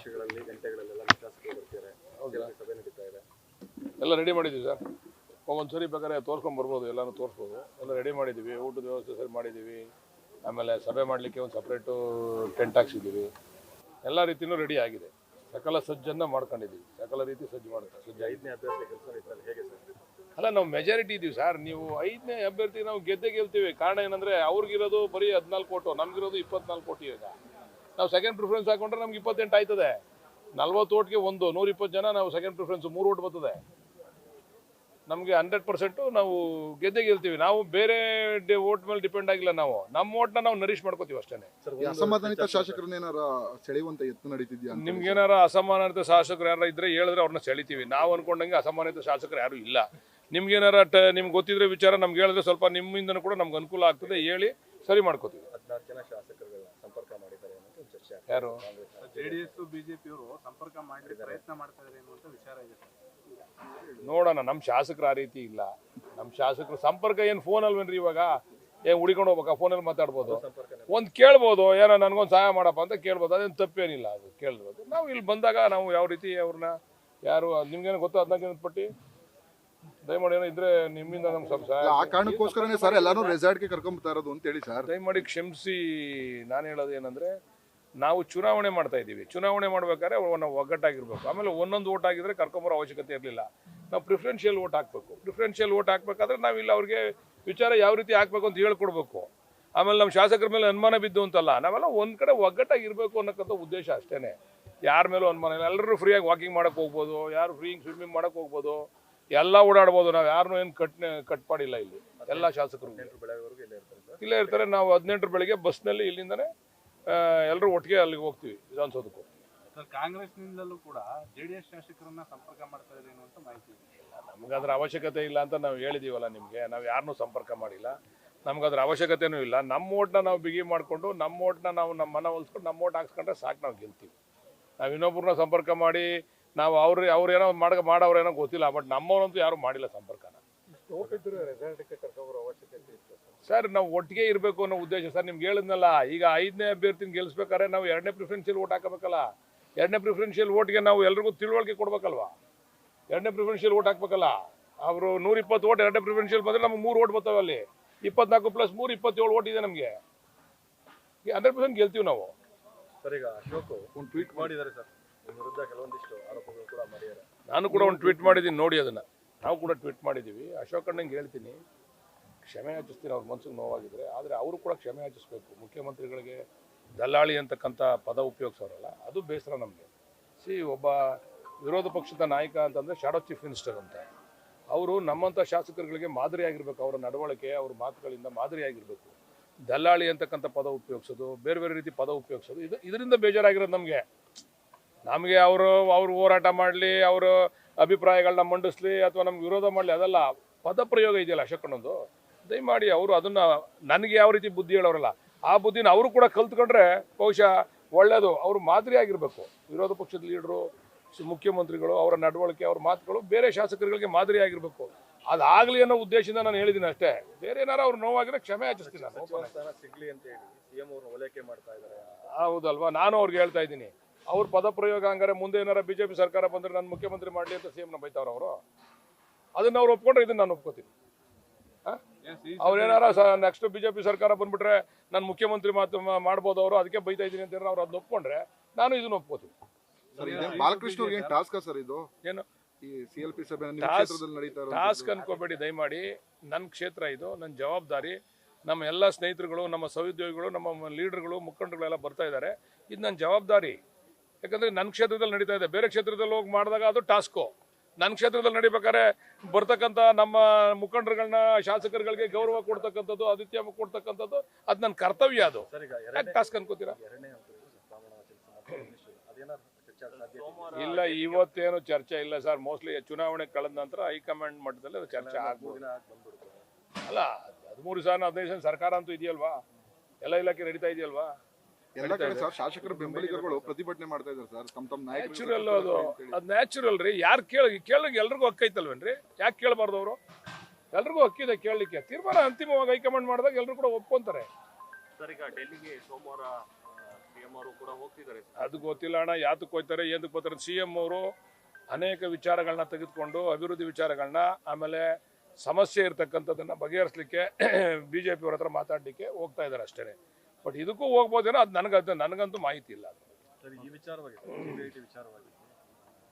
ನಿಮಿಷಗಳಲ್ಲಿ ಗಂಟೆಗಳಲ್ಲೆಲ್ಲ ಶಾಸಕರು ಬರ್ತಾರೆ, ಸಭೆ ನಡೀತಾ ಇದೆ, ಎಲ್ಲ ರೆಡಿ ಮಾಡಿದ್ದೀವಿ ಸರ್. ಒಂದ್ಸರಿ ಬೇಕಾದ್ರೆ ತೋರ್ಸ್ಕೊಂಡು ಬರ್ಬೋದು, ಎಲ್ಲನೂ ತೋರಿಸ್ಬೋದು. ಎಲ್ಲ ರೆಡಿ ಮಾಡಿದ್ದೀವಿ, ಊಟದ ವ್ಯವಸ್ಥೆ ಸರಿ ಮಾಡಿದ್ದೀವಿ. ಆಮೇಲೆ ಸಭೆ ಮಾಡಲಿಕ್ಕೆ ಒಂದು ಸಪ್ರೇಟು ಟೆಂಟ್ ಹಾಕ್ಸಿದ್ದೀವಿ. ಎಲ್ಲ ರೀತಿಯೂ ರೆಡಿ ಆಗಿದೆ. ಸಕಲ ಸಜ್ಜನ್ನು ಮಾಡ್ಕೊಂಡಿದ್ದೀವಿ, ಸಕಲ ರೀತಿ ಸಜ್ಜು ಮಾಡ್ಕೊಂಡು. 5ನೇ ಅಭ್ಯರ್ಥಿ ಕೆಲಸ ನಡೀತಾರೆ ಹೇಗೆ ಸರ್? ಅಲ್ಲ, ನಾವು ಮೆಜಾರಿಟಿ ಇದ್ದೀವಿ ಸರ್. ನೀವು 5ನೇ ಅಭ್ಯರ್ಥಿ ನಾವು ಗೆಲ್ತೀವಿ. ಕಾರಣ ಏನಂದರೆ ಅವ್ರಿಗಿರೋದು ಬರೀ 14 ಓಟು, ನಮಗಿರೋದು 24 ಓಟು. ಈಗ ನಾವು ಸೆಕೆಂಡ್ ಪ್ರಿಫರೆನ್ಸ್ ಹಾಕೊಂಡ್ರೆ ನಮ್ಗೆ 28 ಆಯ್ತದೆ. 40 ಓಟ್ಗೆ 120 ಜನ ನಾವು ಸೆಕೆಂಡ್ ಪ್ರಿಫರೆನ್ಸ್ 3 ಓಟ್ ಬರ್ತದೆ. ನಮಗೆ 100% ನಾವು ಗೆಲ್ತೀವಿ. ನಾವು ಬೇರೆ ಓಟ್ ಮೇಲೆ ಡಿಪೆಂಡ್ ಆಗಿಲ್ಲ. ನಾವು ನಮ್ಮ ಓಟ್ನ ನಾವು ನರಿಶ್ ಮಾಡ್ಕೋತೀವಿ ಅಷ್ಟೇ. ಅಸಮಾಧಾನಿತ ಶಾಸಕರನ್ನ ಏನಾರ ಸೆಳೆಯುವಂತ ಯತ್ನ ನಡೀತಿದ್ಯಾ? ನಿಮ್ಗೇನಾರ ಅಸಮಾನಿತ ಶಾಸಕರು ಯಾರು ಇದ್ರೆ ಹೇಳಿದ್ರೆ ಅವ್ರನ್ನ ಸೆಳಿತೀವಿ. ನಾವು ಅನ್ಕೊಂಡಂಗೆ ಅಸಮಾನಿತ ಶಾಸಕರು ಯಾರು ಇಲ್ಲ. ನಿಮ್ಗೇನಾರ ನಿಮ್ಗೆ ಗೊತ್ತಿದ್ರೆ ವಿಚಾರ ನಮ್ಗೆ ಹೇಳಿದ್ರೆ ಸ್ವಲ್ಪ ನಿಮ್ಮಿಂದನೂ ಕೂಡ ನಮ್ಗೆ ಅನುಕೂಲ ಆಗ್ತದೆ, ಹೇಳಿ ಸರಿ ಮಾಡ್ಕೋತೀವಿ. 14 ಜನ ಶಾಸಕರುಗಳನ್ನ ಸಂಪರ್ಕ ಮಾಡಿದ್ದಾರೆ ಅನ್ನೋ ಚರ್ಚೆ. ಯಾರು? ಜೆಡಿಎಸ್ ಬಿಜೆಪಿ ಅವರು ಸಂಪರ್ಕ ಮಾಡಿ ಪ್ರಯತ್ನ ಮಾಡ್ತಾ ಇದ್ದಾರೆ ಅನ್ನುವಂತ ವಿಚಾರ ಇದೆ. ನೋಡೋಣ, ನಮ್ಮ ಶಾಸಕರು ಆ ರೀತಿ ಇಲ್ಲ. ನಮ್ಮ ಶಾಸಕರು ಸಂಪರ್ಕ ಏನು ಫೋನ್ ಅಲ್ವೇನ್ರಿ? ಇವಾಗ ಏನು ಹುಡಿಕೊಂಡು ಹೋಗ್ಬೇಕಾ? ಫೋನಲ್ಲಿ ಮಾತಾಡ್ಬೋದು, ಒಂದು ಕೇಳ್ಬೋದು, ಏನೋ ನನಗೊಂದು ಸಹಾಯ ಮಾಡಪ್ಪ ಅಂತ ಕೇಳ್ಬೋದು. ಅದೇನು ತಪ್ಪೇನಿಲ್ಲ, ಅದು ಕೇಳ್ಬೋದು. ನಾವು ಇಲ್ಲಿ ಬಂದಾಗ ನಾವು ಯಾವ ರೀತಿ ಅವ್ರನ್ನ ಯಾರು ನಿಮ್ಗೇನು ಗೊತ್ತು 14 ಪಟ್ಟಿ ದಯಮಾಡಿ ಏನೋ ಇದ್ರೆ ನಿಮ್ಮಿಂದ ನಮ್ಗೆ ಸ್ವಲ್ಪ ಸಹಾಯ. ಆ ಕಾರಣಕ್ಕೋಸ್ಕರನೇ ಸರ್ ಎಲ್ಲಾನು ರೆಸಾರ್ಟ್ಗೆ ಕರ್ಕೊಂಡ್ಬರ್ತಾ ಇರೋದು ಅಂತ ಹೇಳಿ ಸರ್. ದಯಮಾಡಿ ಕ್ಷಮಿಸಿ. ನಾನು ಹೇಳೋದು ಏನಂದ್ರೆ, ನಾವು ಚುನಾವಣೆ ಮಾಡ್ತಾ ಇದ್ದೀವಿ. ಚುನಾವಣೆ ಮಾಡ್ಬೇಕಾದ್ರೆ ನಾವು ಒಗ್ಗಟ್ಟಾಗಿರ್ಬೇಕು. ಆಮೇಲೆ ಒಂದೊಂದು ಓಟ್ ಆಗಿದ್ರೆ ಕರ್ಕೊಂಬರೋ ಅವಶ್ಯಕತೆ ಇರಲಿಲ್ಲ. ನಾವು ಪ್ರಿಫರೆನ್ಷಿಯಲ್ ಓಟ್ ಹಾಕಬೇಕು. ಪ್ರಿಫರೆನ್ಷಿಯಲ್ ಓಟ್ ಹಾಕ್ಬೇಕಾದ್ರೆ ನಾವು ಇಲ್ಲಿ ಅವ್ರಿಗೆ ವಿಚಾರ ಯಾವ ರೀತಿ ಹಾಕ್ಬೇಕು ಅಂತ ಹೇಳ್ಕೊಡ್ಬೇಕು. ಆಮೇಲೆ ನಮ್ಮ ಶಾಸಕರ ಮೇಲೆ ಅನುಮಾನ ಬಿದ್ದು ಅಂತಲ್ಲ, ನಾವೆಲ್ಲ ಒಂದು ಕಡೆ ಒಗ್ಗಟ್ಟಾಗಿರ್ಬೇಕು ಅನ್ನೋಕ್ಕಂಥ ಉದ್ದೇಶ ಅಷ್ಟೇ. ಯಾರ ಮೇಲೂ ಅನುಮಾನ ಇಲ್ಲ. ಎಲ್ಲರೂ ಫ್ರೀಯಾಗಿ ವಾಕಿಂಗ್ ಮಾಡೋಕ್ಕೆ ಹೋಗ್ಬೋದು, ಯಾರು ಸ್ವಿಮ್ಮಿಂಗ್ ಮಾಡೋಕ್ಕೆ ಹೋಗ್ಬೋದು, ಎಲ್ಲ ಓಡಾಡ್ಬೋದು. ನಾವು ಯಾರನ್ನೂ ಏನು ಕಟ್ಪಾಡಿಲ್ಲ. ಇಲ್ಲಿ ಎಲ್ಲ ಶಾಸಕರು ಇಲ್ಲೇ ಇರ್ತಾರೆ. ನಾವು 18 ಬೆಳಗ್ಗೆ ಬಸ್ನಲ್ಲಿ ಇಲ್ಲಿಂದನೇ ಎಲ್ಲರೂ ಒಟ್ಟಿಗೆ ಅಲ್ಲಿಗೆ ಹೋಗ್ತೀವಿ ವಿಧಾನಸೌಧಕ್ಕೂ. ಕಾಂಗ್ರೆಸ್ನಿಂದಲೂ ಕೂಡ ಜೆಡಿಎಸ್ ಶಾಸಕರನ್ನ ಸಂಪರ್ಕ ಮಾಡ್ತಾ ಇದ್ದಾರೆ ಅನ್ನುವಂತ ಮಾಹಿತಿ ಇದೆ. ನಮ್ಗೆ ಅದರ ಅವಶ್ಯಕತೆ ಇಲ್ಲ ಅಂತ ನಾವು ಹೇಳಿದೀವಲ್ಲ ನಿಮಗೆ. ನಾವು ಯಾರನ್ನೂ ಸಂಪರ್ಕ ಮಾಡಿಲ್ಲ, ನಮ್ಗೆ ಅದರ ಅವಶ್ಯಕತೆನೂ ಇಲ್ಲ. ನಮ್ಮ ಓಟ್ನ ನಾವು ಬಿಗಿ ಮಾಡಿಕೊಂಡು ನಮ್ಮ ಓಟ್ನ ನಾವು ನಮ್ಮ ಮನ ಹೊಲ್ಸ್ಕೊಂಡು ನಮ್ಮ ಓಟ್ ಹಾಕ್ಸ್ಕೊಂಡ್ರೆ ಸಾಕು, ನಾವು ಗೆಲ್ತೀವಿ. ನಾವು ಇನ್ನೊಬ್ಬರನ್ನ ಸಂಪರ್ಕ ಮಾಡಿ ನಾವು ಅವ್ರೇನೋ ಮಾಡೋರೇನೋ ಗೊತ್ತಿಲ್ಲ, ಬಟ್ ನಮ್ಮವರಂತೂ ಯಾರು ಮಾಡಿಲ್ಲ ಸಂಪರ್ಕನ. ಸರ್ ನಾವು ಒಟ್ಟಿಗೆ ಇರಬೇಕು ಅನ್ನೋ ಉದ್ದೇಶ ಸರ್. ನಿಮ್ಗೆ ಹೇಳಿದ್ನಲ್ಲ, ಈಗ 5ನೇ ಅಭ್ಯರ್ಥಿನ ಗೆಲ್ಲಿಸ್ಬೇಕಾದ್ರೆ ನಾವು 2ನೇ ಪ್ರಿಫರೆನ್ಷಿಯಲ್ ಓಟ್ ಹಾಕಬೇಕಲ್ಲ. 2ನೇ ಪ್ರಿಫರೆನ್ಷಿಯಲ್ ಓಟ್ಗೆ ನಾವು ಎಲ್ರಿಗೂ ತಿಳುವಳಿಕೆ ಕೊಡ್ಬೇಕಲ್ವಾ? 2ನೇ ಪ್ರಿಫರೆನ್ಷಿಯಲ್ ಓಟ್ ಹಾಕ್ಬೇಕಲ್ಲ. ಅವರು 120 ಓಟ್ 2ನೇ ಪ್ರಿಫರೆನ್ಷಿಯಲ್ ಬಂದರೆ ನಮ್ಗೆ 3 ಓಟ್ ಬರ್ತಾವೆ. ಅಲ್ಲಿ 24 + 3 27 ಓಟ್ ಇದೆ ನಮಗೆ. 100% ಗೆಲ್ತೀವಿ ನಾವು. ಸರ್, ಈಗ ಅಶೋಕ್ ಒಂದು ಟ್ವೀಟ್ ಮಾಡಿದ್ದಾರೆ ಸರ್, ನಿಮ್ಮ ವಿರುದ್ಧ ಕೆಲವೊಂದಿಷ್ಟು ಆರೋಪಗಳು ಕೂಡ ಮಾಡಿದ್ದಾರೆ. ನಾನು ಕೂಡ ಒಂದು ಟ್ವೀಟ್ ಮಾಡಿದ್ದೀನಿ, ನೋಡಿ ಅದನ್ನು. ನಾವು ಕೂಡ ಟ್ವೀಟ್ ಮಾಡಿದ್ದೀವಿ. ಅಶೋಕ್ ಅಣ್ಣಂಗೆ ಹೇಳ್ತೀನಿ, ಕ್ಷಮೆ ಯಾಚಿಸ್ತೀನಿ ಅವ್ರ ಮನ್ಸಿಗೆ ನೋವಾಗಿದ್ರೆ. ಆದರೆ ಅವರು ಕೂಡ ಕ್ಷಮೆ ಯಾಚಿಸ್ಬೇಕು. ಮುಖ್ಯಮಂತ್ರಿಗಳಿಗೆ ದಲ್ಲಾಳಿ ಅಂತಕ್ಕಂಥ ಪದ ಉಪಯೋಗಿಸೋರಲ್ಲ, ಅದು ಬೇಸರ ನಮಗೆ. ಒಬ್ಬ ವಿರೋಧ ಪಕ್ಷದ ನಾಯಕ ಅಂತಂದರೆ ಶಾಡೋ ಚೀಫ್ ಮಿನಿಸ್ಟರ್ ಅಂತ. ಅವರು ನಮ್ಮಂಥ ಶಾಸಕರುಗಳಿಗೆ ಮಾದರಿಯಾಗಿರ್ಬೇಕು. ಅವರ ನಡವಳಿಕೆ, ಅವ್ರ ಮಾತುಗಳಿಂದ ಮಾದರಿಯಾಗಿರಬೇಕು. ದಲ್ಲಾಳಿ ಅಂತಕ್ಕಂಥ ಪದ ಉಪಯೋಗಿಸೋದು, ಬೇರೆ ಬೇರೆ ರೀತಿ ಪದ ಉಪಯೋಗಿಸೋದು, ಇದರಿಂದ ಬೇಜಾರಾಗಿರೋದು ನಮಗೆ ಅವರು ಹೋರಾಟ ಮಾಡಲಿ, ಅವರು ಅಭಿಪ್ರಾಯಗಳನ್ನ ಮಂಡಿಸ್ಲಿ, ಅಥವಾ ನಮ್ಗೆ ವಿರೋಧ ಮಾಡಲಿ, ಅದೆಲ್ಲ ಪದ ಪ್ರಯೋಗ ಇದೆಯಲ್ಲ ಅಶೋಕಣ್ಣಂದು. ದಯಮಾಡಿ ಅವರು ಅದನ್ನು ನನಗೆ ಯಾವ ರೀತಿ ಬುದ್ಧಿ ಹೇಳೋರಲ್ಲ, ಆ ಬುದ್ಧಿನ ಅವರು ಕೂಡ ಕಲ್ತ್ಕೊಂಡ್ರೆ ಬಹುಶಃ ಒಳ್ಳೆಯದು. ಅವರು ಮಾದರಿಯಾಗಿರಬೇಕು. ವಿರೋಧ ಪಕ್ಷದ ಲೀಡರು, ಮುಖ್ಯಮಂತ್ರಿಗಳು, ಅವರ ನಡವಳಿಕೆ, ಅವ್ರ ಮಾತುಗಳು ಬೇರೆ ಶಾಸಕರುಗಳಿಗೆ ಮಾದರಿಯಾಗಿರಬೇಕು. ಅದಾಗಲಿ ಅನ್ನೋ ಉದ್ದೇಶದಿಂದ ನಾನು ಹೇಳಿದ್ದೀನಿ ಅಷ್ಟೇ. ಬೇರೆ ಏನಾರು ಅವ್ರು ನೋವಾಗಿದ್ರೆ ಕ್ಷಮೆ ಯಾಚಿಸ್ತೀನಿ ನಾನು. ಸಿಗ್ಲಿ ಅಂತ ಹೇಳಿ ಸಿಎಂ ಅವ್ರನ್ನ ಓಲೈಕೆ ಮಾಡ್ತಾ ಇದ್ದಾರೆ. ಹೌದಲ್ವಾ? ನಾನು ಅವ್ರಿಗೆ ಹೇಳ್ತಾ ಇದ್ದೀನಿ, ಅವ್ರ ಪದ ಪ್ರಯೋಗ ಹಂಗಾರೆ ಮುಂದೆ ಏನಾರ ಬಿಜೆಪಿ ಸರ್ಕಾರ ಬಂದರೆ ನಾನು ಮುಖ್ಯಮಂತ್ರಿ ಮಾಡಲಿ ಅಂತ ಸಿಎಂನ ಬೈತಾವ್ರು ಅವರು. ಅದನ್ನ ಅವ್ರು ಒಪ್ಕೊಂಡ್ರೆ ಇದನ್ನ ನಾನು ಒಪ್ಕೋತೀನಿ. ಅವ್ರೇನಾರ ನೆಕ್ಸ್ಟ್ ಬಿಜೆಪಿ ಸರ್ಕಾರ ಬಂದ್ಬಿಟ್ರೆ ನಾನು ಮುಖ್ಯಮಂತ್ರಿ ಮಾಡ್ಬೋದು ಅವರು, ಅದಕ್ಕೆ ಬೈತಾ ಇದ್ದೀನಿ ಅಂತ ಅವ್ರು ಅದನ್ನ ಒಪ್ಕೊಂಡ್ರೆ ನಾನು ಇದನ್ನ ಒಪ್ಕೋತೀನಿ. ಬಾಲಕೃಷ್ಣ ಅವ್ರಿಗೆ ಟಾಸ್ಕ್ ಸರ್ ಇದು? ಏನು ಈ ಸಿಎಲ್ಪಿ ಸಭೆ ನಿಮ್ಮ ಕ್ಷೇತ್ರದಲ್ಲಿ ನಡೀತಾ ಇರೋದು ಟಾಸ್ಕ್ ಅನ್ಕೋಬೇಡಿ ದಯಮಾಡಿ. ನನ್ನ ಕ್ಷೇತ್ರ ಇದು, ನನ್ನ ಜವಾಬ್ದಾರಿ. ನಮ್ಮ ಎಲ್ಲ ಸ್ನೇಹಿತರುಗಳು, ನಮ್ಮ ಸಹೋದ್ಯೋಗಿಗಳು, ನಮ್ಮ ಲೀಡರ್ಗಳು, ಮುಖಂಡರುಗಳೆಲ್ಲ ಬರ್ತಾ ಇದ್ದಾರೆ. ಇದು ನನ್ನ ಜವಾಬ್ದಾರಿ. ಯಾಕಂದರೆ ನನ್ನ ಕ್ಷೇತ್ರದಲ್ಲಿ ನಡೀತಾ ಇದೆ. ಬೇರೆ ಕ್ಷೇತ್ರದಲ್ಲಿ ಹೋಗಿ ಮಾಡಿದಾಗ ಅದು ಟಾಸ್ಕು. ನನ್ನ ಕ್ಷೇತ್ರದಲ್ಲಿ ನಡಿಬೇಕಾದ್ರೆ ಬರ್ತಕ್ಕಂಥ ನಮ್ಮ ಮುಖಂಡರುಗಳನ್ನ, ಶಾಸಕರುಗಳಿಗೆ ಗೌರವ ಕೊಡ್ತಕ್ಕಂಥದ್ದು, ಆತಿಥ್ಯ ಕೊಡ್ತಕ್ಕಂಥದ್ದು ಅದು ನನ್ನ ಕರ್ತವ್ಯ. ಅದು ಟಾಸ್ಕ್ ಅನ್ಕೋತೀರಾ? ಇಲ್ಲ, ಇವತ್ತೇನು ಚರ್ಚೆ ಇಲ್ಲ ಸರ್. ಮೋಸ್ಟ್ಲಿ ಚುನಾವಣೆ ಕಳೆದ ನಂತರ ಹೈಕಮಾಂಡ್ ಮಟ್ಟದಲ್ಲಿ ಅದು ಚರ್ಚೆ ಆಗ್ಬೋದು. ಅಲ್ಲ, 13 ಸಾವಿರ 15 ಸಾವಿರ ಸರ್ಕಾರ ಅಂತೂ ಇದೆಯಲ್ವಾ? ಎಲ್ಲ ಇಲಾಖೆ ನಡೀತಾ ಇದೆಯಲ್ವಾ? ಎಲ್ಲ ಕಡೆ ಸರ್ ಶಾಸಕರ ಬೆಂಬಲಿಗರುಗಳು ಪ್ರತಿಭಟನೆ ಮಾಡ್ತಾ ಇದ್ದಾರೆ ಸರ್. ತಮ್ಮ ನಾಯಕರು ನ್ಯಾಚುರಲ್ ಅದು ನ್ಯಾಚುರಲ್ ರೀ. ಯಾರು ಕೇಳಿಗೆ ಎಲ್ರಿಗೂ ಹಕ್ಕೈತಲ್ವೇನ್ರಿ? ಯಾಕೆ ಕೇಳಬಾರ್ದು? ಅವರು ಎಲ್ರಿಗೂ ಹಕ್ಕಿದೆ ಕೇಳಲಿಕ್ಕೆ. ತೀರ್ಮಾನ ಅಂತಿಮವಾಗಿ ಹೈಕಮಾಂಡ್ ಮಾಡಿದಾಗ ಎಲ್ಲರೂ ಕೂಡ ಒಪ್ಕೊಂತಾರೆ. ಸರ್, ಈಗ ಡೆಲ್ಲಿಗೆ ಸೋಮವಾರ ಸಿಎಂ ಸಿಎಂ ಅವರು ಕೂಡ ಹೋಗ್ತಿದ್ದಾರೆ. ಅದು ಗೊತ್ತಿಲ್ಲ ಅಣ್ಣ, ಯಾತಕ್ಕೆ ಹೋಗ್ತಾರೆ ಏನಕ್ಕೆ ಹೋಗ್ತಾರೆ. CM ಅವರು ಅನೇಕ ವಿಚಾರಗಳನ್ನ ತೆಗೆದುಕೊಂಡು ಅಭಿವೃದ್ಧಿ ವಿಚಾರಗಳನ್ನ ಆಮೇಲೆ ಸಮಸ್ಯೆ ಇರ್ತಕ್ಕಂಥದ್ದನ್ನ ಬಗೆಹರಿಸಲಿಕ್ಕೆ BJP ಅವ್ರ ಹತ್ರ ಮಾತಾಡಲಿಕ್ಕೆ ಹೋಗ್ತಾ ಇದ್ದಾರೆ ಅಷ್ಟೇ. ಬಟ್ ಇದಕ್ಕೂ ಹೋಗ್ಬೋದೇನೋ ಅದು ನನಗಂತೂ ಮಾಹಿತಿ ಇಲ್ಲ. ಸರ್, ಈ ವಿಚಾರವಾಗಿ CBIT ವಿಚಾರವಾಗಿ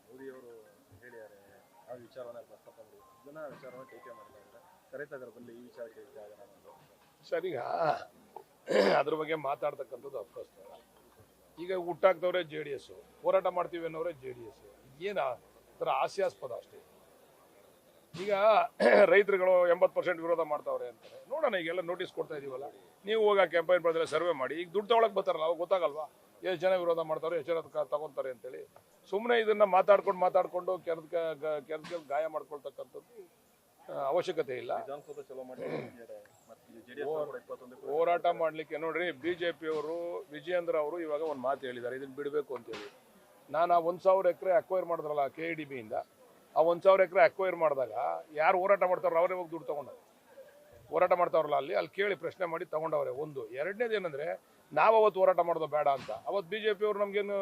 ಮೋದಿ ಅವರು ಹೇಳಿದ್ದಾರೆ, ಆ ವಿಚಾರವನ್ನ ಪ್ರಸ್ತಾಪ ಮಾಡಿ ಇದನ್ನ ವಿಚಾರವನ್ನು ಟೀಕೆ ಮಾಡ್ತಾ ಇದ್ದಾರೆ, ಕರೀತಾ ಇದ್ದಾರೆ ಬಂದು ಈ ವಿಚಾರ ಕೇಳ್ತಾ ಇದ್ದಾರೆ ಅನ್ನೋದು. ಸರ್, ಈಗ ಅದ್ರ ಬಗ್ಗೆ ಮಾತಾಡ್ತಕ್ಕಂಥದ್ದು ಅಫ್ಕೋರ್ಸ್ ಈಗ ಹುಟ್ಟಾಕ್ತವ್ರೆ JDS, ಹೋರಾಟ ಮಾಡ್ತೀವಿ ಅನ್ನೋರೆ JDS. ಏನು ಥರ ಹಾಸ್ಯಾಸ್ಪದ ಅಷ್ಟೇ. ಈಗ ರೈತರುಗಳು 80% ವಿರೋಧ ಮಾಡ್ತಾವ್ರೆ ಅಂತಾರೆ. ನೋಡೋಣ, ಈಗೆಲ್ಲ ನೋಟಿಸ್ ಕೊಡ್ತಾ ಇದೀವಲ್ಲ, ನೀವು ಹೋಗಿ ಕ್ಯಾಂಪೈನ್ ಬರೋದೆಲ್ಲ ಸರ್ವೆ ಮಾಡಿ. ಈಗ ದುಡ್ಡು ತಗೊಳಕ್ ಬರ್ತಾರಲ್ಲ, ಅವಾಗ ಗೊತ್ತಾಗಲ್ವಾ ಎಷ್ಟು ಜನ ವಿರೋಧ ಮಾಡ್ತಾರೆ, ಎಷ್ಟು ಜನ ತಗೊಂತಾರೆ ಅಂತೇಳಿ. ಸುಮ್ಮನೆ ಇದನ್ನ ಮಾತಾಡ್ಕೊಂಡು ಕೆರೆದ ಗಾಯ ಮಾಡ್ಕೊಳ್ತಕ್ಕಂಥದ್ದು ಅವಶ್ಯಕತೆ ಇಲ್ಲ. ವಿಧಾನಸೌಧ ಚಲೋ ಮಾಡಿ ಹೋರಾಟ ಮಾಡ್ಲಿಕ್ಕೆ ನೋಡ್ರಿ, BJP ಅವರು ವಿಜಯೇಂದ್ರ ಅವರು ಇವಾಗ ಒಂದು ಮಾತು ಹೇಳಿದ್ದಾರೆ, ಇದನ್ನ ಬಿಡಬೇಕು ಅಂತೇಳಿ. ನಾನು ಆ 1,000 ಎಕರೆ ಅಕ್ವೈರ್ ಮಾಡಿದ್ರಲ್ಲ KIDB ಇಂದ, ಆ 1,000 ಎಕರೆ ಅಕ್ವೈರ್ ಮಾಡಿದಾಗ ಯಾರು ಹೋರಾಟ ಮಾಡ್ತಾರೋ ಅವರೇ ಹೋಗಿ ದುಡ್ಡು ತಗೊಂಡು ಹೋರಾಟ ಮಾಡ್ತಾವ್ರಲ್ಲ ಅಲ್ಲಿ ಕೇಳಿ ಪ್ರಶ್ನೆ ಮಾಡಿ ತಗೊಂಡವ್ರೆ. ಒಂದು ಎರಡನೇದು ಏನಂದ್ರೆ, ನಾವು ಅವತ್ತು ಹೋರಾಟ ಮಾಡೋದು ಬೇಡ ಅಂತ ಅವತ್ತು BJP ಅವರು ನಮ್ಗೇನು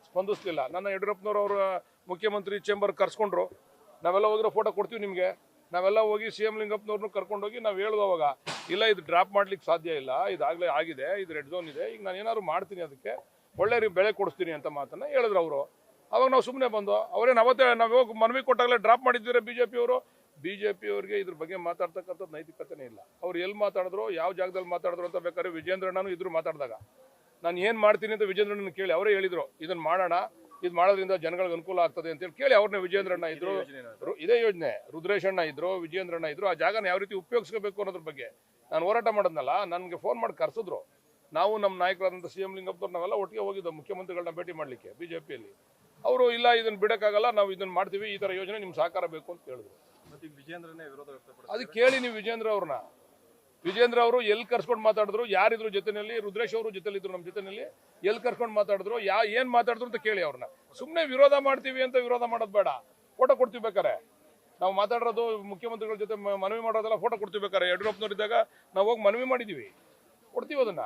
ಸ್ಪಂದಿಸ್ಲಿಲ್ಲ. ನನ್ನ ಯಡಿಯೂರಪ್ಪನವ್ರು ಅವರ ಮುಖ್ಯಮಂತ್ರಿ ಚೇಂಬರ್ ಕರ್ಸ್ಕೊಂಡ್ರು, ನಾವೆಲ್ಲ ಹೋಗಿರೋ ಫೋಟೋ ಕೊಡ್ತೀವಿ ನಿಮಗೆ. ನಾವೆಲ್ಲ ಹೋಗಿ CM ಲಿಂಗಪ್ಪನವ್ರನ್ನ ಕರ್ಕೊಂಡೋಗಿ ನಾವು ಹೇಳ್ದು ಅವಾಗ, ಇಲ್ಲ ಇದು ಡ್ರಾಪ್ ಮಾಡ್ಲಿಕ್ಕೆ ಸಾಧ್ಯ ಇಲ್ಲ, ಇದಾಗಲೇ ಆಗಿದೆ, ಇದು ರೆಡ್ ಝೋನ್ ಇದೆ, ಈಗ ನಾನು ಏನಾದ್ರು ಮಾಡ್ತೀನಿ, ಅದಕ್ಕೆ ಒಳ್ಳೆ ಬೆಳೆ ಕೊಡಿಸ್ತೀನಿ ಅಂತ ಮಾತನ್ನ ಹೇಳಿದ್ರು ಅವರು. ಅವಾಗ ನಾವು ಸುಮ್ಮನೆ ಬಂದು ಅವರೇನು ಅವತ್ತೇ ನಾವು ಹೋಗಿ ಮನವಿ ಕೊಟ್ಟಾಗಲೇ ಡ್ರಾಪ್ ಮಾಡಿದ್ದೀರಾ BJP ಅವರು. BJP ಅವರಿಗೆ ಇದ್ರ ಬಗ್ಗೆ ಮಾತಾಡ್ತಕ್ಕಂಥದ್ದು ನೈತಿಕತೆನೇ ಇಲ್ಲ. ಅವ್ರು ಎಲ್ಲಿ ಮಾತಾಡಿದ್ರು, ಯಾವ ಜಾಗದಲ್ಲಿ ಮಾತಾಡಿದ್ರು ಅಂತ ಬೇಕಾದ್ರೆ ವಿಜೇಂದ್ರಣ್ಣನು ಇದ್ರು ಮಾತಾಡಿದಾಗ ನಾನು ಏನು ಮಾಡ್ತೀನಿ ಅಂತ ವಿಜೇಂದ್ರಣ್ಣನ ಕೇಳಿ ಅವರೇ ಹೇಳಿದ್ರು, ಇದನ್ನ ಮಾಡೋಣ, ಇದು ಮಾಡೋದ್ರಿಂದ ಜನಗಳಿಗೆ ಅನುಕೂಲ ಆಗ್ತದೆ ಅಂತೇಳಿ ಕೇಳಿ ಅವ್ರನ್ನ ವಿಜೇಂದ್ರಣ್ಣ ಇದ್ರು, ಇದೇ ಯೋಜನೆ ರುದ್ರೇಶಣ್ಣ ಇದ್ರು, ವಿಜೇಂದ್ರಣ್ಣ ಇದ್ರು. ಆ ಜಾಗನ ಯಾವ ರೀತಿ ಉಪಯೋಗಿಸ್ಕೋಬೇಕು ಅನ್ನೋದ್ರ ಬಗ್ಗೆ ನಾನು ಹೋರಾಟ ಮಾಡೋದ್ನಲ್ಲ, ನನಗೆ ಫೋನ್ ಮಾಡಿ ಕರೆಸಿದ್ರು. ನಾವು ನಮ್ಮ ನಾಯಕರಾದಂಥ CM ಲಿಂಗಪ್ಪನವ್ರು ನಾವೆಲ್ಲ ಒಟ್ಟಿಗೆ ಹೋಗಿದ್ದು ಮುಖ್ಯಮಂತ್ರಿಗಳನ್ನ ಭೇಟಿ ಮಾಡಲಿಕ್ಕೆ BJPಯಲ್ಲಿ. ಅವರು ಇಲ್ಲ ಇದನ್ನ ಬಿಡೋಕ್ಕಾಗಲ್ಲ, ನಾವು ಇದನ್ನ ಮಾಡ್ತೀವಿ, ಈ ಥರ ಯೋಜನೆ ನಿಮ್ಮ ಸಹಕಾರ ಬೇಕು ಅಂತ ಹೇಳಿದ್ರು. ಮತ್ತೆ ಈಗ ವಿಜೇಂದ್ರನೇ ವಿರೋಧ ವ್ಯಕ್ತಪಡಿಸಿದ್ದಾರೆ. ಅದಕ್ಕೆ ಕೇಳಿ ನೀವು ವಿಜೇಂದ್ರ ಅವರು ಎಲ್ಲಿ ಕರ್ಸ್ಕೊಂಡು ಮಾತಾಡಿದ್ರು, ಯಾರಿದ್ರು ಜೊತೆಯಲ್ಲಿ, ರುದ್ರೇಶ್ ಅವರು ಜೊತೆಲಿದ್ರು ನಮ್ಮ ಜೊತೆಯಲ್ಲಿ, ಎಲ್ಲಿ ಕರ್ಸ್ಕೊಂಡು ಮಾತಾಡಿದ್ರು, ಏನ್ ಮಾತಾಡಿದ್ರು ಅಂತ ಕೇಳಿ ಅವ್ರನ್ನ. ಸುಮ್ಮನೆ ವಿರೋಧ ಮಾಡ್ತೀವಿ ಅಂತ ವಿರೋಧ ಮಾಡೋದು ಬೇಡ. ಫೋಟೋ ಕೊಡ್ತೀವಿ ಬೇಕಾರೆ, ನಾವು ಮಾತಾಡೋದು ಮುಖ್ಯಮಂತ್ರಿಗಳ ಜೊತೆ ಮನವಿ ಮಾಡೋದೆಲ್ಲ ಫೋಟೋ ಕೊಡ್ತೀವಿ ಬೇಕಾರೆ. ಯಡಿಯೂರಪ್ಪನವ್ರು ಇದ್ದಾಗ ನಾವು ಹೋಗಿ ಮನವಿ ಮಾಡಿದೀವಿ, ಕೊಡ್ತೀವಿ ಅದನ್ನ.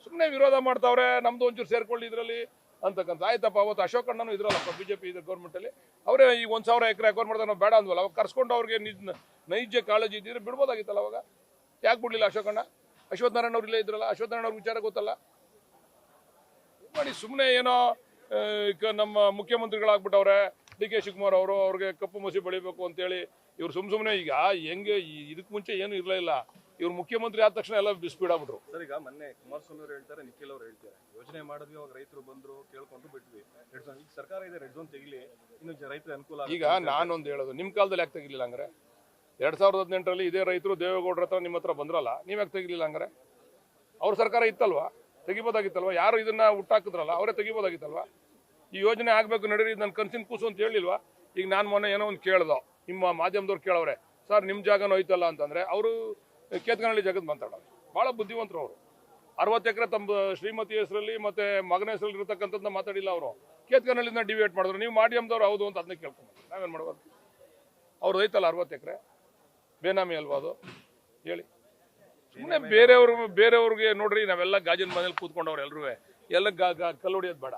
ಸುಮ್ಮನೆ ವಿರೋಧ ಮಾಡ್ತಾವ್ರೆ, ನಮ್ದು ಒಂಚೂರು ಸೇರ್ಕೊಳ್ಳಿ ಇದರಲ್ಲಿ ಅಂತಕ್ಕಂಥ. ಆಯ್ತಪ್ಪ, ಅವತ್ತು ಅಶೋಕ್ ಅಣ್ಣನು ಇದ್ರಲ್ಲಪ್ಪ BJP ಇದ್ರ ಗೌರ್ಮೆಂಟಲ್ಲಿ, ಅವರೇ ಈ 1,000 ಎಕರೆ ಅಕ್ವೈರ್ ಮಾಡಿದಾಗ ನಾವು ಬೇಡ ಅಂದ್ವಲ್ಲ, ಅವಾಗ ಕರ್ಸ್ಕೊಂಡು ಅವ್ರಿಗೆ ನೈಜ ಕಾಳಜಿ ಇದ್ದಿದ್ರೆ ಬಿಡ್ಬೋದಾಗಿತ್ತಲ್ಲ. ಅವಾಗ ಯಾಕೆ ಬಿಡ್ಲಿಲ್ಲ ಅಶೋಕಣ್ಣ? ಅಶ್ವತ್ಥನಾರಾಯಣ ಅವ್ರು ಇಲ್ಲೇ ಇದ್ರಲ್ಲ, ಅಶ್ವತ್ಥನಾರಾಯಣ ಅವ್ರ ವಿಚಾರ ಗೊತ್ತಲ್ಲ ಮಾಡಿ. ಸುಮ್ಮನೆ ಏನೋ ನಮ್ಮ ಮುಖ್ಯಮಂತ್ರಿಗಳಾಗ್ಬಿಟ್ಟವ್ರೆ DK ಶಿವಕುಮಾರ್ ಅವರು, ಅವ್ರಿಗೆ ಕಪ್ಪು ಮಸಿ ಬೆಳಿಬೇಕು ಅಂತೇಳಿ ಇವ್ರು ಸುಮ್ಮನೆ ಈಗ ಹೆಂಗೆ ಇದಕ್ಕೆ ಮುಂಚೆ ಏನು ಇರಲಿಲ್ಲ. ಇವ್ರು ಮುಖ್ಯಮಂತ್ರಿ ಆದ ತಕ್ಷಣ ಎಲ್ಲ ಸ್ಪೀಡ್ ಆಗ್ಬಿಟ್ರು. ಸರ್, ಈಗ ಮೊನ್ನೆ ಕುಮಾರಸ್ವಾಮಿ ಅವರು ಹೇಳ್ತಾರೆ, ನಿಖಿಲ್ ಅವರು ಹೇಳ್ತಾರೆ, ಯೋಜನೆ ಮಾಡಿದ್ವಿ, ಅವಾಗ ರೈತರು ಬಂದ್ರು, ಕೇಳ್ಕೊಂಡು ಬಿಟ್ವಿ, ರೆಡ್ ಝೋನ್. ಈಗ ಸರ್ಕಾರ ಇದೆ, ರೆಡ್ ಝೋನ್ ತೆಗಿಲಿ, ಇನ್ನು ರೈತರಿಗೆ ಅನುಕೂಲ. ಈಗ ನಾನೊಂದು ಹೇಳೋದು, ನಿಮ್ಮ ಕಾಲದಲ್ಲಿ ಯಾಕೆ ತೆಗಿಲಿಲ್ಲ ಹಂಗಾರೆ? 2018ರಲ್ಲಿ ಇದೇ ರೈತರು ದೇವೇಗೌಡರ ಹತ್ರ ನಿಮ್ಮ ಹತ್ರ ಬಂದ್ರಲ್ಲ, ನೀವ್ ಯಾಕೆ ತೆಗಿಲಿಲ್ಲ ಹಂಗಾರೆ? ಅವ್ರ ಸರ್ಕಾರ ಇತ್ತಲ್ವಾ, ತೆಗಿಬೋದಾಗಿತ್ತಲ್ವಾ? ಯಾರು ಇದನ್ನ ಹುಟ್ಟಾಕಿದ್ರಲ್ಲ ಅವರೇ ತೆಗಿಬೋದಾಗಿತ್ತಲ್ವಾ? ಈ ಯೋಜನೆ ಆಗ್ಬೇಕು ನಡೀರಿ, ನನ್ನ ಕನ್ಸಿನ ಕೂಸು ಅಂತ ಹೇಳಿಲ್ವಾ? ಈಗ ನಾನು ಮೊನ್ನೆ ಏನೋ ಒಂದು ಕೇಳ್ದೋ, ನಿಮ್ಮ ಮಾಧ್ಯಮದವ್ರು ಕೇಳವ್ರೆ, ಸರ್ ನಿಮ್ಮ ಜಾಗನೂ ಹೋಯ್ತಲ್ಲ ಅಂತಂದ್ರೆ ಅವರು ಕೇತ್ಕನಹಳ್ಳಿ ಜಾಗದ ಮಾತಾಡೋರು. ಭಾಳ ಬುದ್ಧಿವಂತರು ಅವರು. 60 ಎಕರೆ ತಮ್ಮ ಶ್ರೀಮತಿ ಹೆಸರಲ್ಲಿ ಮತ್ತೆ ಮಗನ ಹೆಸರಲ್ಲಿ ಇರತಕ್ಕಂಥದ್ದನ್ನ ಮಾತಾಡಿಲ್ಲ ಅವರು. ಕೇತ್ಕನಹಳ್ಳಿನ ಡಿವೇಟ್ ಮಾಡಿದ್ರು. ನೀವು ಮಾಧ್ಯಮದವ್ರು ಹೌದು ಅಂತ ಅದನ್ನ ಕೇಳ್ಕೊಂಡು ನಾವೇನು ಮಾಡ್ಬೋದು? ಅವ್ರು ಐತಲ್ಲ 60 ಎಕರೆ, ಬೇನಾಮಿ ಅಲ್ವಾ ಅದು? ಹೇಳಿ. ಸುಮ್ಮನೆ ಬೇರೆಯವ್ರಿಗೆ ನೋಡ್ರಿ, ನಾವೆಲ್ಲ ಗಾಜಿನ ಮನೇಲಿ ಕೂತ್ಕೊಂಡವ್ರು ಎಲ್ರೂ, ಎಲ್ಲ ಕಲ್ಲು ಹೊಡಿಯೋದು ಬೇಡ.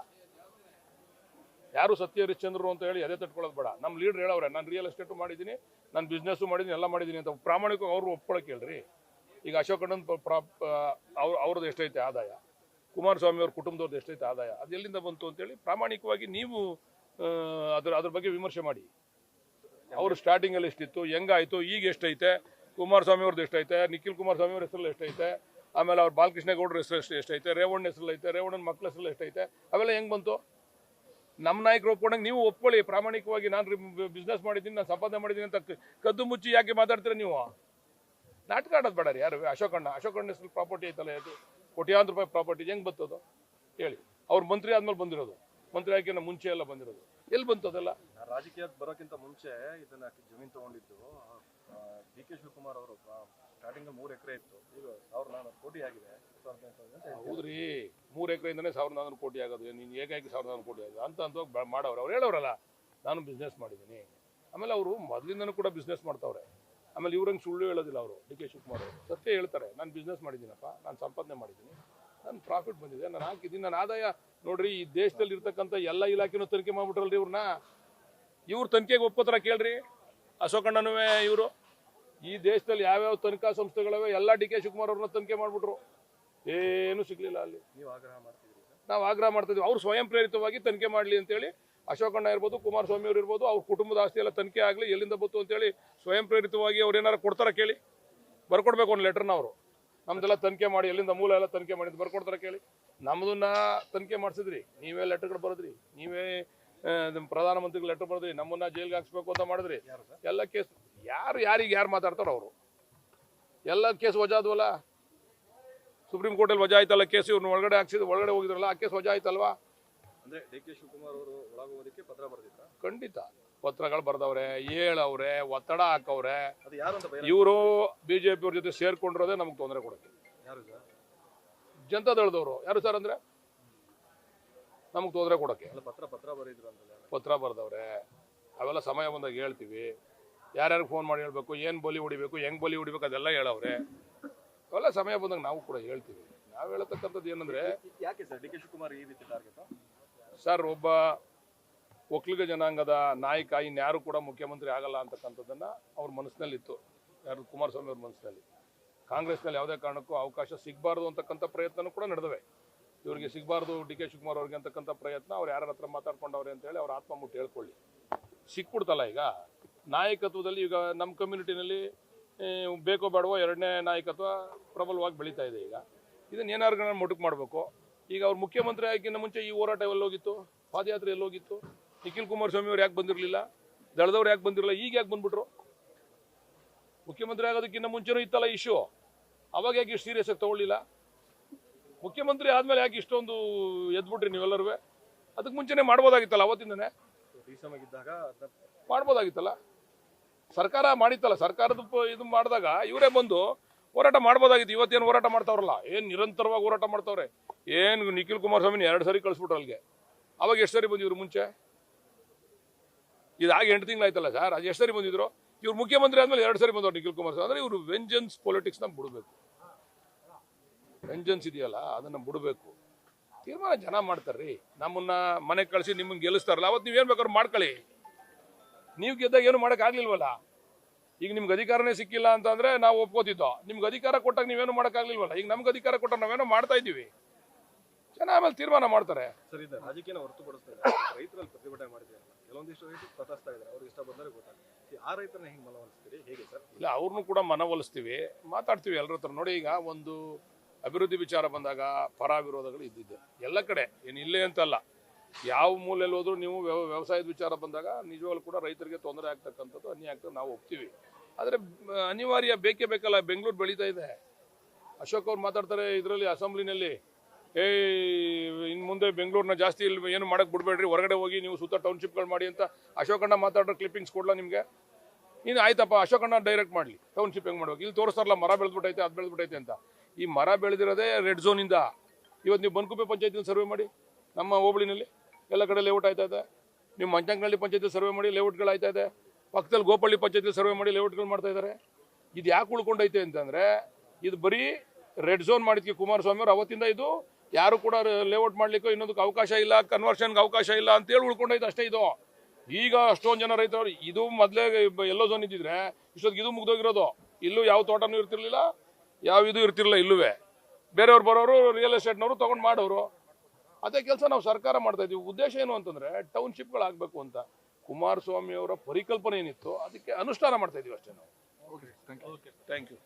ಯಾರು ಸತ್ಯ ಹರಿಶ್ಚಂದ್ರರು ಅಂತ ಹೇಳಿ ಅದೇ ತಟ್ಕೊಳ್ಳೋದು ಬೇಡ. ನಮ್ಮ ಲೀಡರ್ ಹೇಳವ್ರೆ, ನಾನು ರಿಯಲ್ ಎಸ್ಟೇಟು ಮಾಡಿದ್ದೀನಿ, ನಾನು ಬಿಸ್ನೆಸ್ಸು ಮಾಡಿದ್ದೀನಿ, ಎಲ್ಲ ಮಾಡಿದ್ದೀನಿ ಅಂತ ಪ್ರಾಮಾಣಿಕವಾಗಿ ಅವ್ರು ಒಪ್ಕೊಳಕ್ಕೆ ಹೇಳ್ರಿ. ಈಗ ಅಶೋಕ್ ಅಣ್ಣನ್ ಅವ್ರದ್ದು ಎಷ್ಟೈತೆ ಆದಾಯ, ಕುಮಾರಸ್ವಾಮಿ ಅವ್ರ ಕುಟುಂಬದವ್ರದ್ದು ಎಷ್ಟೈತೆ ಆದಾಯ, ಅದು ಎಲ್ಲಿಂದ ಬಂತು ಅಂತೇಳಿ ಪ್ರಾಮಾಣಿಕವಾಗಿ ನೀವು ಅದ್ರ ಬಗ್ಗೆ ವಿಮರ್ಶೆ ಮಾಡಿ. ಅವರು ಸ್ಟಾರ್ಟಿಂಗಲ್ಲಿ ಎಷ್ಟಿತ್ತು, ಹೆಂಗಾಯ್ತು, ಈಗ ಎಷ್ಟೈತೆ, ಕುಮಾರಸ್ವಾಮಿ ಅವ್ರದ್ದು ಎಷ್ಟೈತೆ, ನಿಖಿಲ್ ಕುಮಾರಸ್ವಾಮಿ ಅವ್ರ ಹೆಸರಲ್ಲಿ ಎಷ್ಟೈತೆ, ಆಮೇಲೆ ಅವ್ರು ಬಾಲಕೃಷ್ಣೇಗೌಡರ ಹೆಸರು ಎಷ್ಟೈತೆ, ರೇವಣ್ಣ ಹೆಸರಲ್ಲಿ ಐತೆ, ರೇವಣ್ಣನ ಮಕ್ಕಳ ಹೆಸರಲ್ಲಿ ಎಷ್ಟೈತೆ, ಅವೆಲ್ಲ ಹೆಂಗೆ ಬಂತು? ನಮ್ಮ ನಾಯಕರು ಒಪ್ಕೊಂಡಂಗೆ ನೀವು ಒಪ್ಕೊಳ್ಳಿ ಪ್ರಾಮಾಣಿಕವಾಗಿ. ನಾನು ಬಿಸ್ನೆಸ್ ಮಾಡಿದ್ದೀನಿ, ನಾನು ಸಂಪಾದನೆ ಮಾಡಿದ್ದೀನಿ ಅಂತ ಕದ್ದು ಮುಚ್ಚಿ ಯಾಕೆ ಮಾತಾಡ್ತೀರಾ ನೀವು? ನಾಟಕ ಆಡೋದು ಬೇಡ ರೀ. ಯಾರು? ಅಶೋಕ್ ಅಣ್ಣ ಹೆಸರು ಪ್ರಾಪರ್ಟಿ ಐತಲ್ಲ, ಅದು ಕೋಟ್ಯಾಂತರ ರೂಪಾಯಿ ಪ್ರಾಪರ್ಟಿ ಹೆಂಗೆ ಬರ್ತದೋ ಹೇಳಿ? ಅವ್ರು ಮಂತ್ರಿ ಆದ್ಮೇಲೆ ಬಂದಿರೋದು, ಮಂತ್ರಿ ಆಯ್ಕೆನ ಮುಂಚೆ ಎಲ್ಲ ಬಂದಿರೋದು, ಎಲ್ಲಿ ಬಂತು ಅದೆಲ್ಲ? ರಾಜಕೀಯಕ್ಕೆ ಬರೋಕ್ಕಿಂತ ಮುಂಚೆ ಇದನ್ನ ಜಮೀನು ತಗೊಂಡಿದ್ದು DK ಶಿವಕುಮಾರ್ ಅವರು. ಸ್ಟಾರ್ಟಿಂಗ್ 3 ಎಕರೆ ಇತ್ತು, ಈಗ 1,400 ಕೋಟಿ ಆಗಿದೆ. ಹೌದ್ರಿ, 3 ಎಕರೆಯಿಂದನೇ 1,400 ಕೋಟಿ ಆಗೋದು. ನೀನು ಹೇಗಾಗಿ 1,400 ಕೋಟಿ ಆಗೋದು ಅಂತ ಮಾಡೋರು. ಅವ್ರು ಹೇಳೋರಲ್ಲ, ನಾನು ಬಿಸ್ನೆಸ್ ಮಾಡಿದ್ದೀನಿ. ಆಮೇಲೆ ಅವರು ಮೊದಲಿಂದನೂ ಕೂಡ ಬಿಸ್ನೆಸ್ ಮಾಡ್ತಾವ್ರೆ. ಆಮೇಲೆ ಇವ್ರಂಗೆ ಸುಳ್ಳು ಹೇಳೋದಿಲ್ಲ ಅವರು. DK ಶಿವಕುಮಾರ್ ಅವರು ಸತ್ಯ ಹೇಳ್ತಾರೆ, ನಾನು ಬಿಸ್ನೆಸ್ ಮಾಡಿದ್ದೀನಪ್ಪ, ನಾನು ಸಂಪಾದನೆ ಮಾಡಿದ್ದೀನಿ, ನನ್ನ ಪ್ರಾಫಿಟ್ ಬಂದಿದೆ, ನಾನು ಹಾಕಿದ್ದೀನಿ, ನನ್ನ ಆದಾಯ ನೋಡ್ರಿ. ಈ ದೇಶದಲ್ಲಿ ಇರ್ತಕ್ಕಂಥ ಎಲ್ಲ ಇಲಾಖೆನೂ ತನಿಖೆ ಮಾಡ್ಬಿಟ್ರಲ್ರಿ ಇವ್ರನ್ನ. ಇವ್ರು ತನಿಖೆಗೆ ಒಪ್ಕೋತಾರ ಕೇಳ್ರಿ. ಅಶೋಕಣ್ಣನೂ ಇವರು ಈ ದೇಶದಲ್ಲಿ ಯಾವ್ಯಾವ ತನಿಖಾ ಸಂಸ್ಥೆಗಳವೆ ಎಲ್ಲ ಡಿ ಕೆ ಶಿವಕುಮಾರ್ ಅವ್ರನ್ನ ತನಿಖೆ ಮಾಡ್ಬಿಟ್ರು, ಏನು ಸಿಗ್ಲಿಲ್ಲ ಅಲ್ಲಿ. ನೀವು ಆಗ್ರಹ ಮಾಡ್ತಿದ್ದೀರಿ ಸರ್? ನಾವು ಆಗ್ರಹ ಮಾಡ್ತಿದ್ವಿ, ಅವ್ರು ಸ್ವಯಂ ಪ್ರೇರಿತವಾಗಿ ತನಿಖೆ ಮಾಡಲಿ ಅಂತೇಳಿ. ಅಶೋಕಣ್ಣ ಇರ್ಬೋದು, ಕುಮಾರಸ್ವಾಮಿ ಅವ್ರು ಇರ್ಬೋದು, ಅವ್ರ ಕುಟುಂಬದ ಆಸ್ತಿ ಎಲ್ಲ ತನಿಖೆ ಆಗಲಿ, ಎಲ್ಲಿಂದ ಬಂತು ಅಂತೇಳಿ ಸ್ವಯಂ ಪ್ರೇರಿತವಾಗಿ ಅವ್ರು ಏನಾರು ಕೊಡ್ತಾರ ಕೇಳಿ, ಬರ್ಕೊಡ್ಬೇಕು ಒಂದು ಲೆಟರ್ನ. ಅವರು ನಮ್ದೆಲ್ಲ ತನಿಖೆ ಮಾಡಿ, ಎಲ್ಲಿಂದ ಮೂಲ ಎಲ್ಲ ತನಿಖೆ ಮಾಡಿ ಬರ್ಕೊಡ್ತಾರ ಕೇಳಿ. ನಮ್ಮದನ್ನ ತನಿಖೆ ಮಾಡಿಸಿದ್ರಿ, ನೀವೇ ಲೆಟರ್ಗಳು ಬರೋದ್ರಿ, ನೀವೇ ಪ್ರಧಾನಮಂತ್ರಿಗೆ ಲೆಟರ್ ಬರೋದ್ರಿ, ನಮ್ಮನ್ನ ಜೈಲ್ಗೆ ಹಾಕ್ಸ್ಬೇಕು ಅಂತ ಮಾಡಿದ್ರಿ. ಎಲ್ಲ ಕೇಸ್ ಯಾರು ಮಾತಾಡ್ತಾರೋ ಅವರು ಎಲ್ಲ ಕೇಸ್ ವಜಾ ಆದ್ವಲ್ಲ. ಸುಪ್ರೀಂ ಕೋರ್ಟಲ್ಲಿ ವಜಾ ಆಯ್ತಲ್ಲ ಕೇಸ್, ಇವ್ರನ್ನ ಒಳಗಡೆ ಹೋಗಿದ್ರಲ್ಲ, ಆ ಕೇಸ್ ವಜಾ ಆಯ್ತಲ್ವಾ. ಅಂದ್ರೆ ಡಿ ಕೆ ಶಿವಕುಮಾರ್ ಅವರು ಒಳಗೋಗೋದಕ್ಕೆ ಪತ್ರ ಬರೆದಿದ್ರ? ಖಂಡಿತ ಪತ್ರಗಳು ಬರ್ದವ್ರೆ, ಹೇಳವ್ರೆ, ಒತ್ತಡ ಹಾಕವ್ರೆ. ಅದು ಯಾರು ಅಂತ ಇವರು ಬಿಜೆಪಿ ಅವ್ರ ಜೊತೆ ಸೇರ್ಕೊಂಡಿರೋದೇ ನಮ್ಗೆ ತೊಂದರೆ ಕೊಡಕ್ಕೆ. ಯಾರು ಸರ್? ಜನತಾದಳದವರು. ಯಾರು ಸರ್ ಅಂದ್ರೆ ನಮ್ಗೆ ತೊಂದರೆ ಕೊಡಕ್ಕೆ ಪತ್ರ ಬರೆದಿದ್ರು ಅಂತ ಪತ್ರ ಬರ್ದವ್ರೆ. ಅವೆಲ್ಲ ಸಮಯ ಬಂದಾಗ ಹೇಳ್ತೀವಿ. ಯಾರ್ಯಾರಿಗೆ ಫೋನ್ ಮಾಡಿ ಹೇಳ್ಬೇಕು, ಏನು ಬಲಿ ಹೊಡಿಬೇಕು, ಹೆಂಗ್ ಬಲಿ ಹೊಡಿಬೇಕು, ಅದೆಲ್ಲ ಹೇಳವ್ರೆ. ಅವೆಲ್ಲ ಸಮಯ ಬಂದಾಗ ನಾವು ಕೂಡ ಹೇಳ್ತೀವಿ. ನಾವು ಹೇಳತಕ್ಕಂಥದ್ದು ಏನಂದ್ರೆ, ಯಾಕೆ ಸರ್ ಡಿ ಕೆ ಶಿವಕುಮಾರ್ ಈ ರೀತಿ ಟಾರ್ಗೆಟ್? ಸರ್, ಒಬ್ಬ ಒಕ್ಕಲಿಗ ಜನಾಂಗದ ನಾಯಕ ಇನ್ಯಾರು ಕೂಡ ಮುಖ್ಯಮಂತ್ರಿ ಆಗಲ್ಲ ಅಂತಕ್ಕಂಥದ್ದನ್ನ ಅವ್ರ ಮನಸ್ಸಿನಲ್ಲಿತ್ತು. ಯಾರು? ಕುಮಾರಸ್ವಾಮಿ ಅವ್ರ ಮನಸ್ಸಿನಲ್ಲಿ. ಕಾಂಗ್ರೆಸ್ನಲ್ಲಿ ಯಾವುದೇ ಕಾರಣಕ್ಕೂ ಅವಕಾಶ ಸಿಗಬಾರ್ದು ಅಂತಕ್ಕಂಥ ಪ್ರಯತ್ನನೂ ಕೂಡ ನಡೆದವೆ. ಇವ್ರಿಗೆ ಸಿಗಬಾರ್ದು ಡಿ ಕೆ ಶಿವಕುಮಾರ್ ಅವ್ರಿಗೆ ಅಂತಕ್ಕಂಥ ಪ್ರಯತ್ನ ಅವ್ರು ಯಾರ ಹತ್ರ ಮಾತಾಡ್ಕೊಂಡವ್ರೆ ಅಂತೇಳಿ ಅವ್ರ ಆತ್ಮ ಮುಟ್ಟಿ ಹೇಳ್ಕೊಳ್ಳಿ. ಸಿಕ್ಬಿಡ್ತಲ್ಲ ಈಗ ನಾಯಕತ್ವದಲ್ಲಿ. ಈಗ ನಮ್ಮ ಕಮ್ಯುನಿಟಿನಲ್ಲಿ ಬೇಕೋ ಬೇಡವೋ ಎರಡನೇ ನಾಯಕತ್ವ ಪ್ರಬಲವಾಗಿ ಬೆಳೀತಾ ಇದೆ. ಈಗ ಇದನ್ನ ಏನಾರು ಮೊಟಕು ಮಾಡಬೇಕು. ಈಗ ಅವ್ರು ಮುಖ್ಯಮಂತ್ರಿ ಆಗಿನ ಮುಂಚೆ ಈ ಹೋರಾಟ ಎಲ್ಲೋಗಿತ್ತು, ಪಾದಯಾತ್ರೆ ಎಲ್ಲೋಗಿತ್ತು? ನಿಖಿಲ್ ಕುಮಾರಸ್ವಾಮಿ ಅವ್ರು ಯಾಕೆ ಬಂದಿರಲಿಲ್ಲ? ದಳದವ್ರು ಯಾಕೆ ಬಂದಿರಲಿಲ್ಲ? ಈಗ ಯಾಕೆ ಬಂದ್ಬಿಟ್ರು? ಮುಖ್ಯಮಂತ್ರಿ ಆಗೋದಕ್ಕಿಂತ ಮುಂಚೆನೂ ಇತ್ತಲ್ಲ ಇಶ್ಯೂ, ಅವಾಗ ಯಾಕೆ ಇಷ್ಟು ಸೀರಿಯಸ್ ಆಗಿ ತಗೊಳ್ಳಿಲ್ಲ? ಮುಖ್ಯಮಂತ್ರಿ ಆದ್ಮೇಲೆ ಯಾಕೆ ಇಷ್ಟೊಂದು ಎದ್ಬಿಟ್ರಿ ನೀವೆಲ್ಲರೂ? ಅದಕ್ಕೆ ಮುಂಚೆನೆ ಮಾಡ್ಬೋದಾಗಿತ್ತಲ್ಲ, ಅವತ್ತಿಂದನೇ ಮಾಡ್ಬೋದಾಗಿತ್ತಲ್ಲ. ಸರ್ಕಾರ ಮಾಡಿತ್ತಲ್ಲ, ಸರ್ಕಾರದ ಇದು ಮಾಡಿದಾಗ ಇವರೇ ಬಂದು ಹೋರಾಟ ಮಾಡ್ಬೋದಾಗಿತ್ತು. ಇವತ್ತೇನು ಹೋರಾಟ ಮಾಡ್ತಾವ್ರಲ್ಲ, ಏನು ನಿರಂತರವಾಗಿ ಹೋರಾಟ ಮಾಡ್ತಾವ್ರೆ. ಏನು ನಿಖಿಲ್ ಕುಮಾರಸ್ವಾಮಿನ 2 ಸರಿ ಕಳಿಸ್ಬಿಟ್ರು ಅಲ್ಲಿಗೆ. ಅವಾಗ ಎಷ್ಟು ಸರಿ ಬಂದಿದ್ರು ಮುಂಚೆ? ಇದಾಗಿ 8 ತಿಂಗಳಾಯ್ತಲ್ಲ ಸರ್, ಅದು ಎಷ್ಟು ಸರಿ ಬಂದಿದ್ರು? ಇವ್ರು ಮುಖ್ಯಮಂತ್ರಿ ಆದ್ಮೇಲೆ 2 ಸರಿ ಬಂದವ್ರು ನಿಖಿಲ್ ಕುಮಾರಸ್ವಾಮಿ. ಅಂದ್ರೆ ಇವರು ವೆಂಜನ್ಸ್ ಪೊಲಿಟಿಕ್ಸ್ನ ಬಿಡಬೇಕು. ವೆಂಜನ್ಸ್ ಇದೆಯಲ್ಲ ಅದನ್ನ ಬಿಡಬೇಕು. ತೀರ್ಮಾನ ಜನ ಮಾಡ್ತಾರ್ರಿ. ನಮ್ಮನ್ನ ಮನೆಗೆ ಕಳಿಸಿ ನಿಮ್ಮನ್ನ ಗೆಲ್ಲಿಸ್ತಾರಲ್ಲ, ಅವತ್ತು ನೀವೇನು ಬೇಕಾದ್ರೂ ಮಾಡ್ಕೊಳ್ಳಿ. ನೀವು ಗೆದ್ದಾಗ ಏನು ಮಾಡೋಕ್ಕಾಗ್ಲಿಲ್ವಲ್ಲ. ಈಗ ನಿಮ್ಗೆ ಅಧಿಕಾರನೇ ಸಿಕ್ಕಿಲ್ಲ ಅಂತಂದ್ರೆ ನಾವು ಒಪ್ಕೋತಿದ್ದೋ. ನಿಮ್ಗೆ ಅಧಿಕಾರ ಕೊಟ್ಟಾಗ ನೀವೇನು ಮಾಡೋಕ್ಕಾಗ್ಲಿಲ್ವಲ್ಲ. ಈಗ ನಮ್ಗೆ ಅಧಿಕಾರ ಕೊಟ್ಟಾಗ ನಾವೇನೋ ಮಾಡ್ತಾ ಇದ್ದೀವಿ. ಜನ ಆಮೇಲೆ ತೀರ್ಮಾನ ಮಾಡ್ತಾರೆ. ಸರ್, ಇದು ರಾಜಕೀಯನ ಹೊರತುಪಡಿಸ್ತಾ ರೈತರಲ್ಲಿ ಪ್ರತಿಭಟನೆ ಮಾಡಿದ್ದಾರೆ. ಕೆಲವೊಂದಿಷ್ಟು ರೈತರು ಪ್ರತಿಸ್ತಾ ಇದ್ದಾರೆ, ಅವ್ರಿಗೆ ಇಷ್ಟ ಬಂದರೆ ಗೊತ್ತಾಗ್ತದೆ. ಆ ರೈತರನ್ನ ಹೆಂಗೆ ಮನವೊಲಿಸ್ತೀರಿ, ಹೇಗೆ ಸರ್? ಇಲ್ಲ, ಅವ್ರನ್ನೂ ಕೂಡ ಮನವೊಲಿಸ್ತೀವಿ, ಮಾತಾಡ್ತೀವಿ ಎಲ್ಲರ ಹತ್ರ. ನೋಡಿ, ಈಗ ಒಂದು ಅಭಿವೃದ್ಧಿ ವಿಚಾರ ಬಂದಾಗ ಪರ ವಿರೋಧಗಳು ಇದ್ದಿದ್ದೆ ಎಲ್ಲ ಕಡೆ, ಏನು ಇಲ್ಲೇ ಅಂತಲ್ಲ. ಯಾವ ಮೂಲೆಯಲ್ಲಿ ಹೋದ್ರೂ ನೀವು ವ್ಯವಸಾಯದ ವಿಚಾರ ಬಂದಾಗ ನಿಜವಾಗ್ಲೂ ಕೂಡ ರೈತರಿಗೆ ತೊಂದರೆ ಆಗ್ತಕ್ಕಂಥದ್ದು ಅನ್ಯಾಯ ಆಗ್ತದೆ, ನಾವು ಒಪ್ತೀವಿ. ಆದರೆ ಅನಿವಾರ್ಯ ಬೇಕೇ ಬೇಕಲ್ಲ. ಬೆಂಗಳೂರು ಬೆಳೀತಾ ಇದೆ. ಅಶೋಕ್ ಅವ್ರು ಮಾತಾಡ್ತಾರೆ ಇದರಲ್ಲಿ ಅಸೆಂಬ್ಲಿನಲ್ಲಿ, ಇನ್ನು ಮುಂದೆ ಬೆಂಗಳೂರನ್ನ ಜಾಸ್ತಿ ಇಲ್ಲಿ ಏನು ಮಾಡಕ್ಕೆ ಬಿಡಬೇಡ್ರಿ, ಹೊರಗಡೆ ಹೋಗಿ ನೀವು ಸುತ್ತ ಟೌನ್ಶಿಪ್ಗಳು ಮಾಡಿ ಅಂತ ಅಶೋಕಣ್ಣ ಮಾತಾಡೋ ಕ್ಲಿಪ್ಪಿಂಗ್ಸ್ ಕೊಡ್ಲಾ ನಿಮಗೆ? ಇನ್ನು ಆಯ್ತಪ್ಪ, ಅಶೋಕಣ್ಣ ಡೈರೆಕ್ಟ್ ಮಾಡಲಿ ಟೌನ್ಶಿಪ್ ಹೆಂಗೆ ಮಾಡ್ಬೇಕು. ಇಲ್ಲಿ ತೋರಿಸ್ತಾರಲ್ಲ ಮರ ಬೆಳೆದ್ಬಿಟ್ಟೈತೆ, ಅದು ಬೆಳೆದ್ಬಿಟ್ಟೈತೆ ಅಂತ. ಈ ಮರ ಬೆಳೆದಿರೋದೇ ರೆಡ್ ಝೋನಿಂದ. ಇವತ್ತು ನೀವು ಬನ್ಕುಪ್ಪೆ ಪಂಚಾಯತಿನ ಸರ್ವೆ ಮಾಡಿ, ನಮ್ಮ ಹೋಬಳಿನಲ್ಲಿ ಎಲ್ಲ ಕಡೆ ಲೇಔಟ್ ಆಯ್ತಾ ಇದೆ. ನೀವು ಮಂಚಂಗನಹಳ್ಳಿ ಪಂಚಾಯತಿ ಸರ್ವೆ ಮಾಡಿ, ಲೇಔಟ್ಗಳು ಆಯ್ತಾ ಇದೆ. ಪಕ್ಕದಲ್ಲಿ ಗೋಪಳ್ಳಿ ಪಂಚಾಯತಿ ಸರ್ವೆ ಮಾಡಿ ಲೇಔಟ್ಗಳು ಮಾಡ್ತಾ ಇದ್ದಾರೆ. ಇದು ಯಾಕೆ ಉಳ್ಕೊಂಡೈತೆ ಅಂತಂದರೆ, ಇದು ಬರೀ ರೆಡ್ ಝೋನ್ ಮಾಡಿದ್ಕೆ ಕುಮಾರಸ್ವಾಮಿ ಅವರು ಅವತ್ತಿಂದ ಇದು ಯಾರು ಕೂಡ ಲೇಔಟ್ ಮಾಡ್ಲಿಕ್ಕೂ ಇನ್ನೊಂದಕ್ಕೆ ಅವಕಾಶ ಇಲ್ಲ, ಕನ್ವರ್ಷನ್ಗೆ ಅವಕಾಶ ಇಲ್ಲ ಅಂತೇಳಿ ಉಳ್ಕೊಂಡೈತೆ ಅಷ್ಟೇ. ಇದು ಈಗ ಅಷ್ಟೊಂದು ಜನ ರೈತರು, ಇದು ಮೊದಲೇ ಎಲ್ಲೋ ಝೋನ್ ಇದ್ದಿದ್ರೆ ಇಷ್ಟೊತ್ತಿಗೆ ಇದು ಮುಗ್ದೋಗಿರೋದು. ಇಲ್ಲೂ ಯಾವ ತೋಟನೂ ಇರ್ತಿರ್ಲಿಲ್ಲ, ಯಾವ ಇದು ಇರ್ತಿರ್ಲಿಲ್ಲ. ಇಲ್ಲವೇ ಬೇರೆಯವ್ರು ಬರೋರು, ರಿಯಲ್ ಎಸ್ಟೇಟ್ನವರು ತೊಗೊಂಡು ಮಾಡೋರು. ಅದೇ ಕೆಲಸ ನಾವು ಸರ್ಕಾರ ಮಾಡ್ತಾ ಇದ್ದೀವಿ. ಉದ್ದೇಶ ಏನು ಅಂತಂದ್ರೆ ಟೌನ್ಶಿಪ್ಗಳಾಗಬೇಕು ಅಂತ. ಕುಮಾರಸ್ವಾಮಿ ಅವರ ಪರಿಕಲ್ಪನೆ ಏನಿತ್ತು ಅದಕ್ಕೆ ಅನುಷ್ಠಾನ ಮಾಡ್ತಾ ಇದೀವಿ ಅಷ್ಟೇ ನಾವು. Thank you.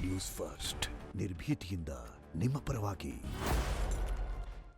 ನ್ಯೂಸ್ ಫಸ್ಟ್, ನಿರ್ಭೀತಿಯಿಂದ ನಿಮ್ಮ ಪರವಾಗಿ.